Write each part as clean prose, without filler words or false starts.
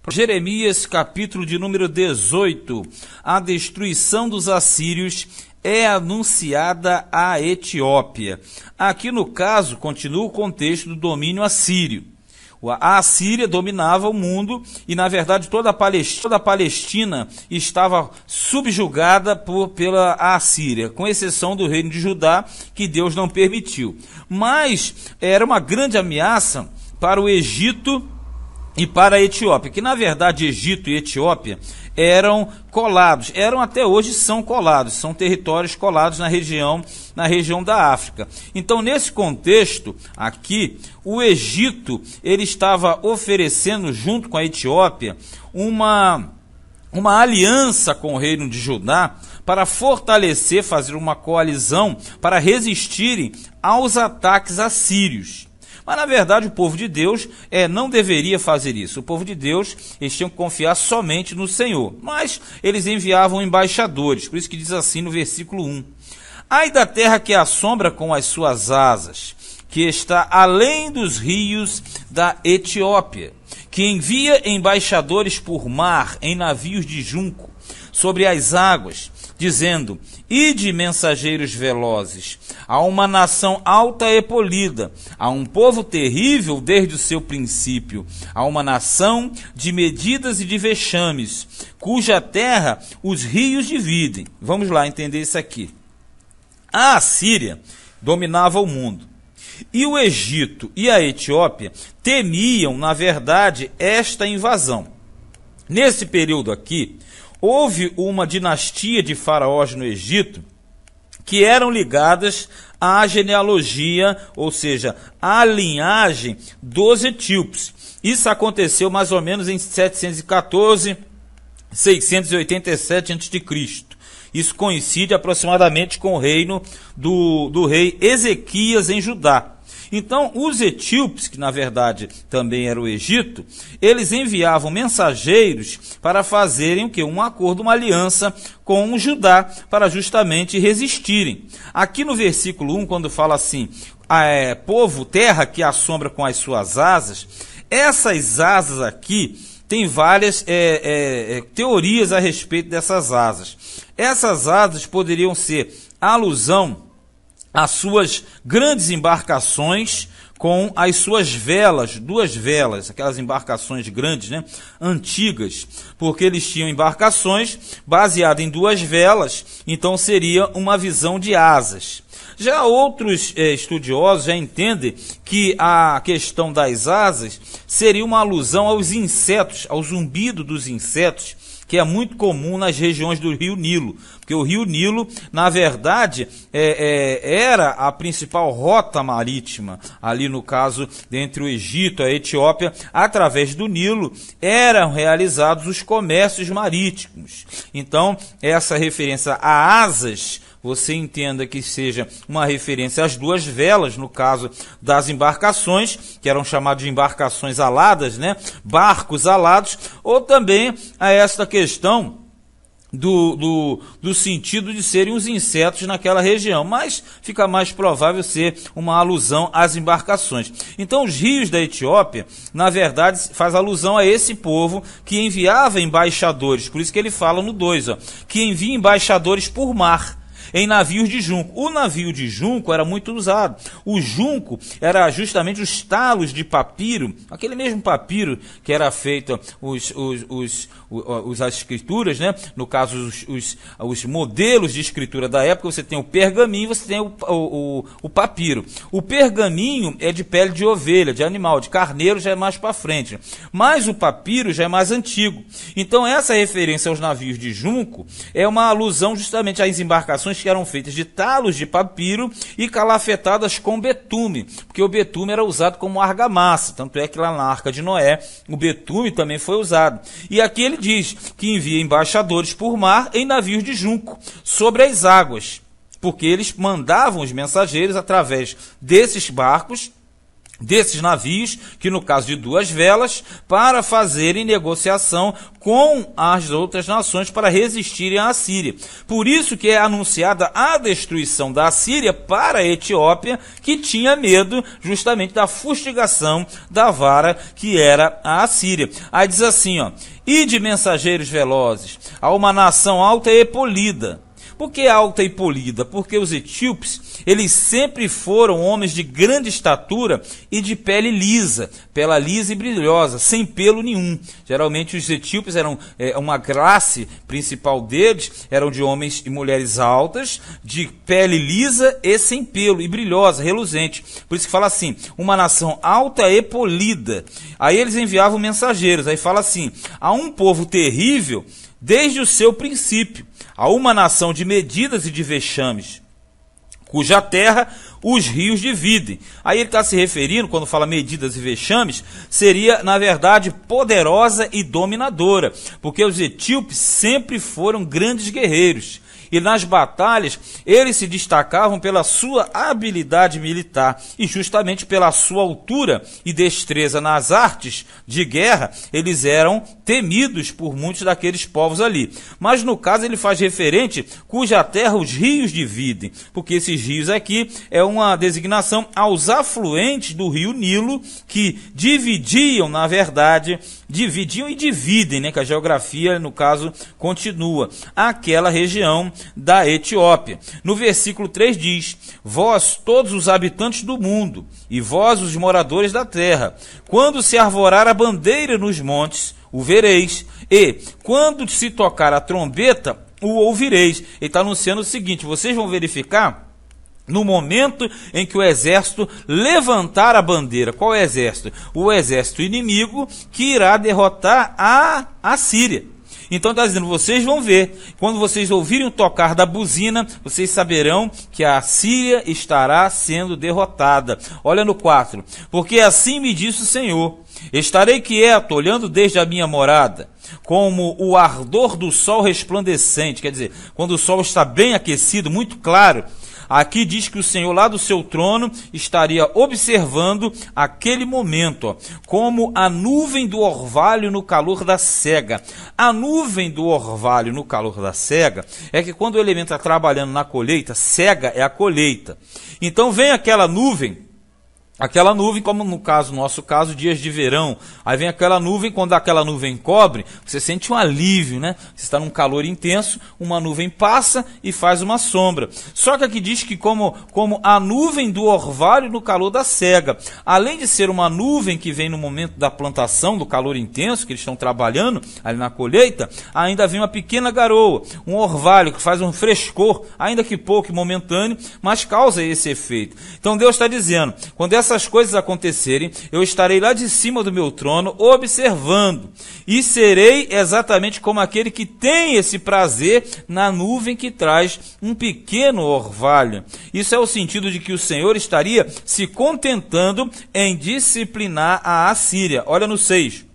Jeremias, capítulo de número 18. A destruição dos assírios é anunciada à Etiópia. Aqui no caso, continua o contexto do domínio assírio. A Assíria dominava o mundo e, na verdade, toda a Palestina estava subjugada pela Assíria, com exceção do reino de Judá, que Deus não permitiu. Mas era uma grande ameaça para o Egito e para a Etiópia, que na verdade Egito e Etiópia eram colados, até hoje são colados, são territórios colados na região da África. Então, nesse contexto aqui, o Egito ele estava oferecendo junto com a Etiópia uma aliança com o reino de Judá para fortalecer, fazer uma coalizão para resistirem aos ataques assírios. Mas, na verdade, o povo de Deus não deveria fazer isso. O povo de Deus, eles tinham que confiar somente no Senhor. Mas eles enviavam embaixadores. Por isso que diz assim no versículo 1. Ai da terra que assombra com as suas asas, que está além dos rios da Etiópia, que envia embaixadores por mar em navios de junco sobre as águas, dizendo: ide, mensageiros velozes, a uma nação alta e polida, a um povo terrível desde o seu princípio, a uma nação de medidas e de vexames, cuja terra os rios dividem. Vamos lá entender isso aqui. A Assíria dominava o mundo, e o Egito e a Etiópia temiam, na verdade, esta invasão. Nesse período aqui, houve uma dinastia de faraós no Egito que eram ligadas à genealogia, ou seja, à linhagem dos etíopes. Isso aconteceu mais ou menos em 714, 687 a.C. Isso coincide aproximadamente com o reino do rei Ezequias em Judá. Então, os etíopes, que na verdade também era o Egito, eles enviavam mensageiros para fazerem o quê? Um acordo, uma aliança com o Judá, para justamente resistirem. Aqui no versículo 1, quando fala assim, povo, terra que assombra com as suas asas, essas asas aqui tem várias teorias a respeito dessas asas. Essas asas poderiam ser alusão às suas grandes embarcações com as suas velas, duas velas, aquelas embarcações grandes, né, antigas, porque eles tinham embarcações baseadas em duas velas, então seria uma visão de asas. Já outros estudiosos já entendem que a questão das asas seria uma alusão aos insetos, ao zumbido dos insetos, que é muito comum nas regiões do Rio Nilo, porque o Rio Nilo, na verdade, era a principal rota marítima, ali no caso, entre o Egito e a Etiópia, através do Nilo, eram realizados os comércios marítimos. Então, essa referência a asas, você entenda que seja uma referência às duas velas, no caso das embarcações, que eram chamadas de embarcações aladas, né? Barcos alados, ou também a esta questão do sentido de serem os insetos naquela região, mas fica mais provável ser uma alusão às embarcações. Então, os rios da Etiópia, na verdade, faz alusão a esse povo que enviava embaixadores, por isso que ele fala no 2, que envia embaixadores por mar, em navios de junco. O navio de junco era muito usado. O junco era justamente os talos de papiro, aquele mesmo papiro que era feito as escrituras, né? No caso, os modelos de escritura da época, você tem o pergaminho, você tem o papiro. O pergaminho é de pele de ovelha, de animal, de carneiro já é mais para frente. Mas o papiro já é mais antigo. Então, essa referência aos navios de junco é uma alusão justamente às embarcações que eram feitas de talos de papiro e calafetadas com betume, porque o betume era usado como argamassa, tanto é que lá na Arca de Noé, o betume também foi usado. E aqui ele diz que envia embaixadores por mar em navios de junco, sobre as águas, porque eles mandavam os mensageiros através desses barcos desses navios, que no caso de 2 velas, para fazerem negociação com as outras nações para resistirem à Assíria. Por isso que é anunciada a destruição da Assíria para a Etiópia, que tinha medo justamente da fustigação da vara que era a Assíria. Aí diz assim, ó: e de mensageiros velozes a uma nação alta e polida. Por que alta e polida? Porque os etíopes, eles sempre foram homens de grande estatura e de pele lisa e brilhosa, sem pelo nenhum. Geralmente os etíopes eram, uma classe principal deles, eram de homens e mulheres altas, de pele lisa e sem pelo, e brilhosa, reluzente. Por isso que fala assim, uma nação alta e polida. Aí eles enviavam mensageiros, aí fala assim, a um povo terrível desde o seu princípio, a uma nação de medidas e de vexames, cuja terra os rios dividem. Aí ele está se referindo, quando fala medidas e vexames, seria, na verdade, poderosa e dominadora, porque os etíopes sempre foram grandes guerreiros. E nas batalhas, eles se destacavam pela sua habilidade militar e justamente pela sua altura e destreza nas artes de guerra, eles eram temidos por muitos daqueles povos ali. Mas no caso ele faz referente cuja terra os rios dividem, porque esses rios aqui é uma designação aos afluentes do rio Nilo, que dividiam, na verdade, dividiam e dividem, né, que a geografia, no caso, continua, aquela região da Etiópia. No versículo 3 diz, vós todos os habitantes do mundo, e vós os moradores da terra, quando se arvorar a bandeira nos montes, o vereis, e quando se tocar a trombeta, o ouvireis. Ele está anunciando o seguinte, vocês vão verificar no momento em que o exército levantar a bandeira. Qual é o exército? O exército inimigo que irá derrotar a Assíria. Então está dizendo, vocês vão ver, quando vocês ouvirem o tocar da buzina, vocês saberão que a Assíria estará sendo derrotada. Olha no 4, porque assim me disse o Senhor, estarei quieto, olhando desde a minha morada, como o ardor do sol resplandecente, quer dizer, quando o sol está bem aquecido, muito claro. Aqui diz que o Senhor lá do seu trono estaria observando aquele momento, ó, como a nuvem do orvalho no calor da cega. A nuvem do orvalho no calor da cega é que quando o elemento está trabalhando na colheita, cega é a colheita. Então vem aquela nuvem, como no nosso caso, dias de verão. Aí vem aquela nuvem, quando aquela nuvem cobre, você sente um alívio, né? Você está num calor intenso, uma nuvem passa e faz uma sombra. Só que aqui diz que como a nuvem do orvalho no calor da cega. Além de ser uma nuvem que vem no momento da plantação, do calor intenso, que eles estão trabalhando ali na colheita, ainda vem uma pequena garoa, um orvalho que faz um frescor, ainda que pouco e momentâneo, mas causa esse efeito. Então Deus está dizendo, quando essas coisas acontecerem, eu estarei lá de cima do meu trono observando, e serei exatamente como aquele que tem esse prazer na nuvem que traz um pequeno orvalho. Isso é o sentido de que o Senhor estaria se contentando em disciplinar a Assíria. Olha no 6.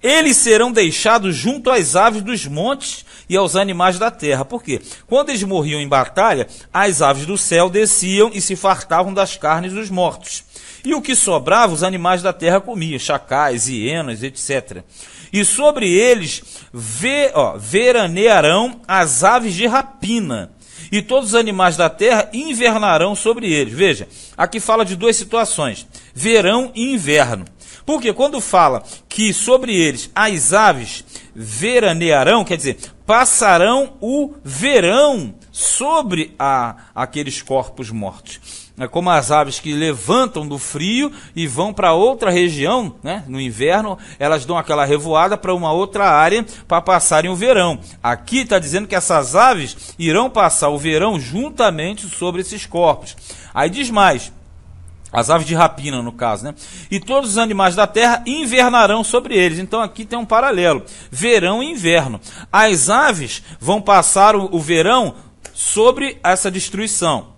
Eles serão deixados junto às aves dos montes e aos animais da terra. Por quê? Quando eles morriam em batalha, as aves do céu desciam e se fartavam das carnes dos mortos. E o que sobrava, os animais da terra comiam, chacais, hienas, etc. E sobre eles veranearão as aves de rapina. E todos os animais da terra invernarão sobre eles. Veja, aqui fala de 2 situações, verão e inverno. Porque quando fala que sobre eles as aves veranearão, quer dizer, passarão o verão sobre aqueles corpos mortos. É como as aves que levantam do frio e vão para outra região, né? No inverno, elas dão aquela revoada para uma outra área para passarem o verão. Aqui está dizendo que essas aves irão passar o verão juntamente sobre esses corpos. Aí diz mais, as aves de rapina, no caso, né? E todos os animais da terra invernarão sobre eles. Então aqui tem um paralelo, verão e inverno. As aves vão passar o verão sobre essa destruição.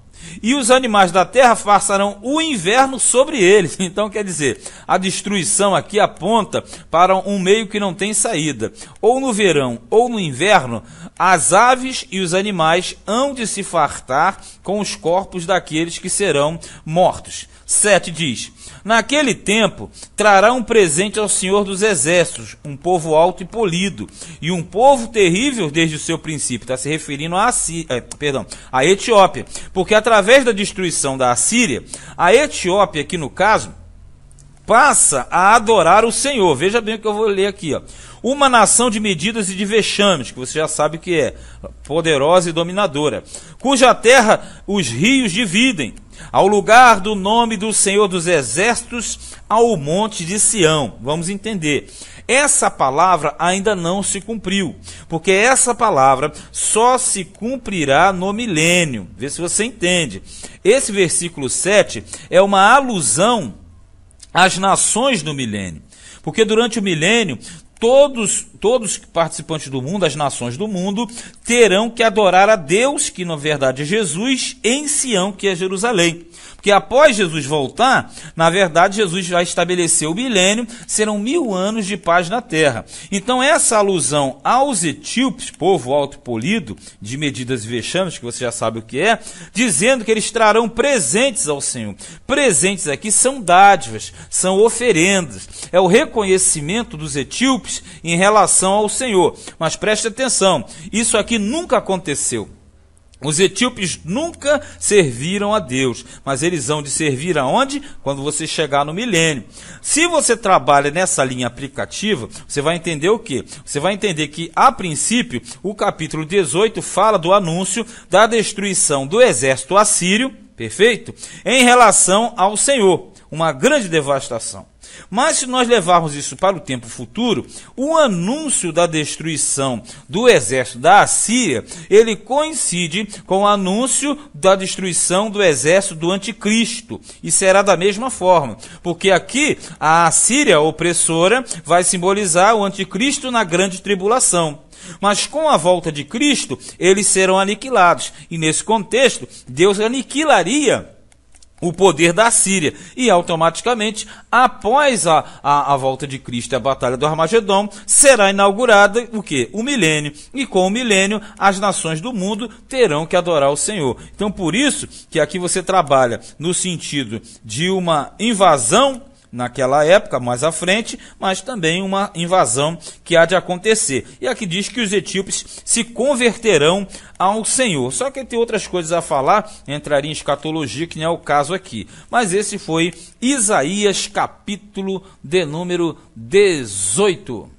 E os animais da terra passarão o inverno sobre eles. Então, quer dizer, a destruição aqui aponta para um meio que não tem saída. Ou no verão ou no inverno, as aves e os animais hão de se fartar com os corpos daqueles que serão mortos. 7 diz: naquele tempo trará um presente ao Senhor dos Exércitos, um povo alto e polido, e um povo terrível desde o seu princípio. Está se referindo à Etiópia, porque através da destruição da Assíria, a Etiópia, aqui no caso, passa a adorar o Senhor. Veja bem o que eu vou ler aqui, ó. Uma nação de medidas e de vexames, que você já sabe o que é, poderosa e dominadora, cuja terra os rios dividem, ao lugar do nome do Senhor dos Exércitos, ao monte de Sião. Vamos entender. Essa palavra ainda não se cumpriu, porque essa palavra só se cumprirá no milênio. Vê se você entende. Esse versículo 7 é uma alusão às nações do milênio, porque durante o milênio, todos os participantes do mundo, as nações do mundo, terão que adorar a Deus, que na verdade é Jesus, em Sião, que é Jerusalém. Porque após Jesus voltar, na verdade Jesus já estabeleceu o milênio, serão 1000 anos de paz na terra. Então essa alusão aos etíopes, povo alto polido, de medidas e vexames, que você já sabe o que é, dizendo que eles trarão presentes ao Senhor. Presentes aqui são dádivas, são oferendas. É o reconhecimento dos etíopes em relação ao Senhor. Mas preste atenção, isso aqui nunca aconteceu. Os etíopes nunca serviram a Deus, mas eles vão de servir aonde? Quando você chegar no milênio. Se você trabalha nessa linha aplicativa, você vai entender o quê? Você vai entender que, a princípio, o capítulo 18 fala do anúncio da destruição do exército assírio, perfeito? Em relação ao Senhor, uma grande devastação. Mas se nós levarmos isso para o tempo futuro, o anúncio da destruição do exército da Assíria, ele coincide com o anúncio da destruição do exército do anticristo. E será da mesma forma, porque aqui a Assíria opressora vai simbolizar o anticristo na grande tribulação. Mas com a volta de Cristo, eles serão aniquilados. E nesse contexto, Deus aniquilaria o poder da Síria, e automaticamente, após a volta de Cristo e a batalha do Armagedon, será inaugurada o quê? O milênio, e com o milênio, as nações do mundo terão que adorar o Senhor. Então, por isso que aqui você trabalha no sentido de uma invasão, naquela época, mais à frente, mas também uma invasão que há de acontecer. E aqui diz que os etíopes se converterão ao Senhor. Só que tem outras coisas a falar, entraria em escatologia, que não é o caso aqui. Mas esse foi Isaías, capítulo de número 18.